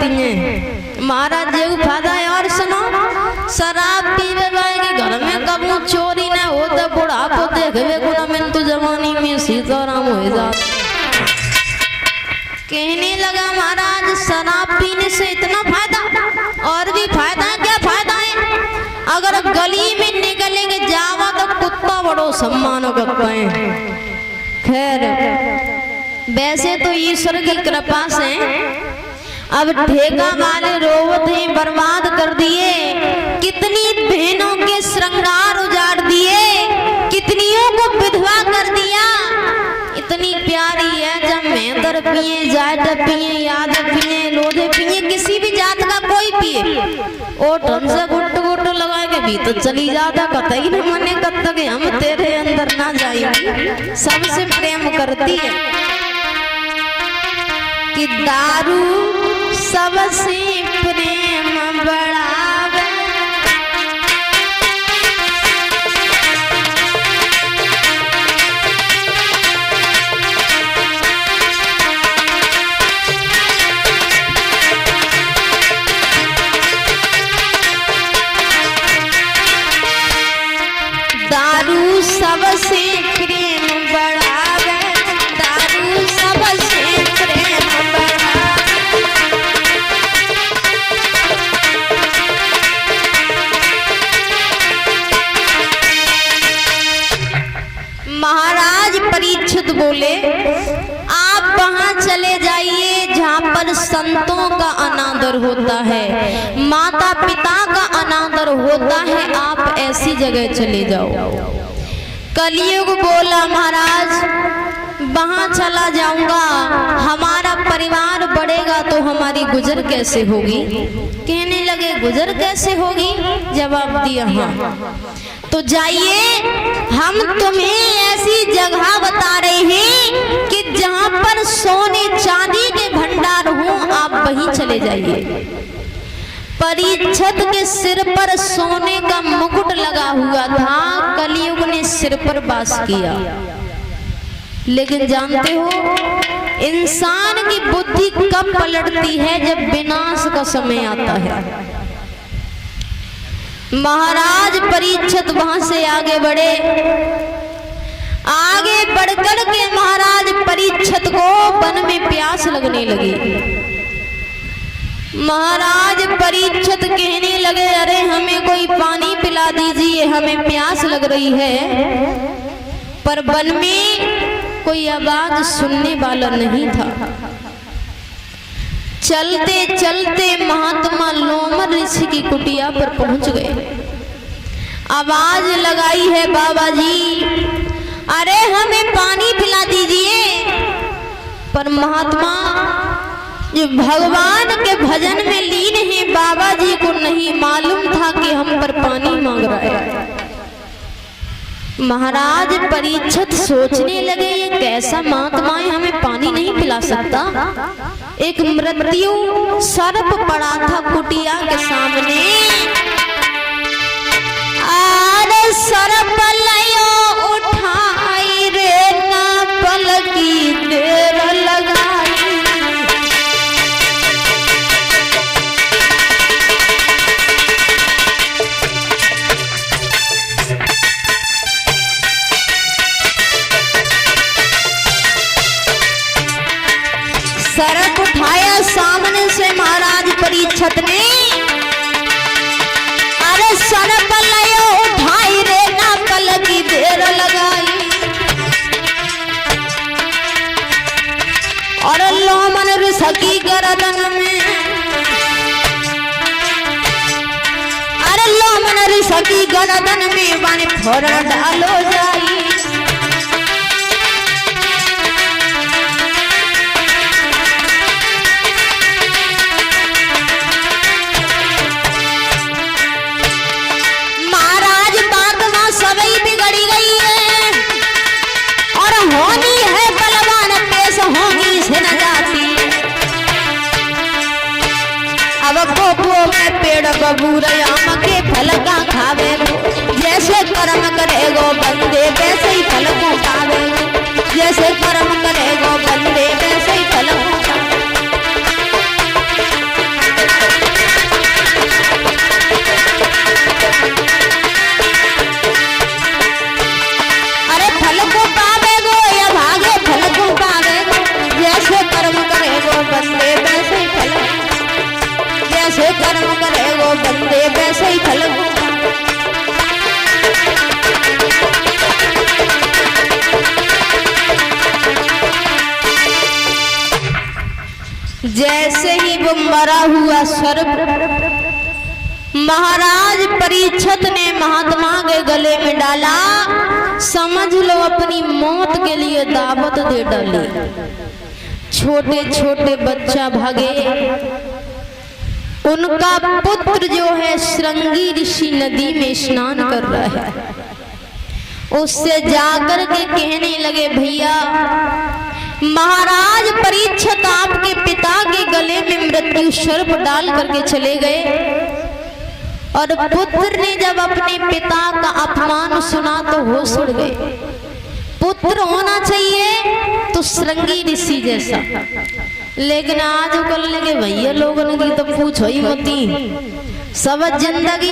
करती हैं। महाराज जी फायदा है। और सुनो, शराब पीवे के घर में कबू चोरी न हो तो बुढ़ापो देखवे गुना में तो जवानी में सीताराम हो जात। कहने लगा महाराज शराब पीने से इतना फायदा, और भी फायदा है। क्या फायदा है? अगर गली में निकलेंगे जावा तो कुत्ता बड़ो सम्मान करता है। खैर वैसे तो ईश्वर की कृपा से अब ठेका वाले रोवत हैं, बर्बाद कर दिए, कितनी बहनों के श्रृंगार उजाड़ दिए, कितनियों को विधवा कर दिया। इतनी प्यारी है जब मेहतर पिए, जाट पिए, यादव पिए, लोधे पिए, किसी भी जात का कोई पिए, ओ ढंग से गुट गुट लगा के भी तो चली जाता। कतई न मने कत के हम तेरे अंदर ना जाएंगे। सबसे प्रेम करती है कि दारू सबसे प्रेम बढ़ावे। दारू सबसे प्रेम बढ़ावे, दारू सबसे प्रेम बढ़ावे। महाराज परीक्षित बोले, आप वहां चले जाइए जहां पर संतों का अनादर होता है, माता पिता का अनादर होता है, आप ऐसी जगह चले जाओ। कलयुग बोला महाराज वहां चला जाऊंगा, हमारा परिवार बढ़ेगा तो हमारी गुजर कैसे होगी। कहने लगे गुजर कैसे होगी? जवाब दिया हाँ। तो जाइए, हम तुम्हें ऐसी जगह बता रहे हैं कि जहां पर सोने चांदी के भंडार हों, आप वहीं चले जाइए। परीक्षित के सिर पर सोने का मुकुट लगा हुआ था, कलयुग ने सिर पर वास किया। लेकिन जानते हो इंसान की बुद्धि कब पलटती है? जब विनाश का समय आता है। महाराज परीक्षित वहां से आगे बढ़े, आगे बढ़कर के महाराज परीक्षित को वन में प्यास लगने लगी। महाराज परीक्षित कहने लगे, अरे हमें कोई पानी पिला दीजिए, हमें प्यास लग रही है। पर वन में कोई आवाज सुनने वाला नहीं था। चलते चलते महात्मा लोमर ऋषि की कुटिया पर पहुंच गए। आवाज लगाई है, बाबा जी अरे हमें पानी पिला दीजिए। पर महात्मा जो भगवान के भजन में लीन है, बाबा जी को नहीं मालूम था कि हम पर पानी मांग रहा है। महाराज परीक्षित सोचने लगे, ये कैसा महात्मा है, हमें पानी नहीं पिला सकता। एक मृत्यु सर्प पड़ा था कुटिया के सामने। अरे सर्प लयो उठाई रे ना पलकी देर लगाई। सर्प उठाया सामने से महाराज परीक्षित ने। अरे सर्प लयो उठाई रे ना पलकी देर लगाई। और लोमन ऋषि गर्दन में, अरे लोमन ऋषि गर्दन में वन फोड़ डालो जाई। बबूरयाम के फल का खावे, जैसे कर्म करेगो बंदे वैसे ही फल को पावे। जैसे कर्म करेगो बंदे वैसे ही फल को पावे। जैसे ही वो मरा हुआ सर्प महाराज परीक्षित ने महात्मा के गले में डाला, समझ लो अपनी मौत के लिए दावत दे डाली। छोटे छोटे बच्चा भागे, उनका पुत्र जो है श्रृंगी ऋषि नदी में स्नान कर रहा है, उससे जाकर के कहने लगे भैया महाराज परीक्षित आपके पिता के गले में मृत्यु सर्प डाल करके चले गए। और पुत्र ने जब अपने पिता का अपमान सुना तो होश उड़ गए। पुत्र होना चाहिए तो श्रृंगी ऋषि जैसा, लेकिन आज कल के भैया लोगों की तो पूछो ही मती, सब जिंदगी